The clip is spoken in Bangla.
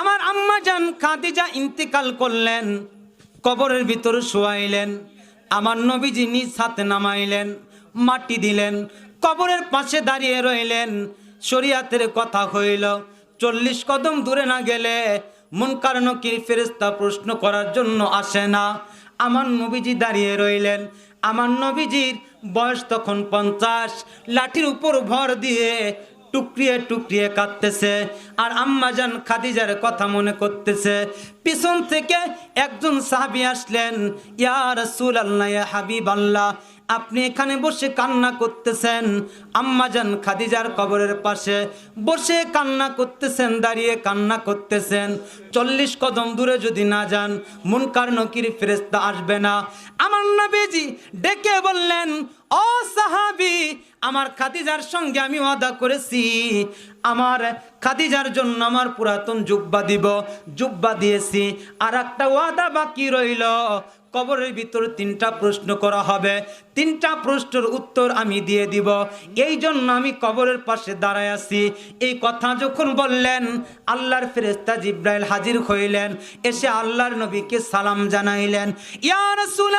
আমার আম্মা জান খাদিজা ইন্তেকাল করলেন, কবরের ভিতর শোয়াইলেন। আমার নবীজি নিজ হাতে নামাইলেন, মাটি দিলেন, কবরের পাশে দাঁড়িয়ে রইলেন। শরীয়তের কথা হইল 40 কদম দূরে না গেলে মুনকার নকির ফেরেশতা প্রশ্ন করার জন্য আসে না। আমার নবীজি দাঁড়িয়ে রইলেন। আমার নবীজির বয়স তখন 50, লাঠির উপর ভর দিয়ে টুকরিয়ে টুকরিয়ে কাঁদতেছে আর আম্মাজান খাদিজার কথা মনে করতেছে। পিছন থেকে একজন সাহাবী আসলেন, ইয়া রাসূলুল্লাহ, ইয়া হাবিবাল্লাহ, আপনি এখানে বসে কান্না করতেছেন, আম্মাজান খাদিজার কবরের পাশে বসে কান্না করতেছেন, দাঁড়িয়ে কান্না করতেছেন। 40 কদম দূরে যদি না যান মুনকার নকির ফেরেশতা আসবে না। আমার নবীজি ডেকে বললেন, ও সাহাবী, আমার খাদিজার সঙ্গে আমি ওয়াদা করেছি, আমার খাদিজার জন্য আমার পুরাতন জুব্বা দিব, জুব্বা দিয়েছি। আর একটা ওয়াদা বাকি রইল, কবরের ভিতর 3টা প্রশ্ন করা হবে, 3টা প্রশ্নের উত্তর আমি দিয়ে দিব, এই জন্য আমি কবরের পাশে দাঁড়ায় আছি। এই কথা যখন বললেন, আল্লাহর ফেরেশতা জিব্রাইল হাজির হইলেন, এসে আল্লাহর নবীকে সালাম জানাইলেন, ইয়া রাসূল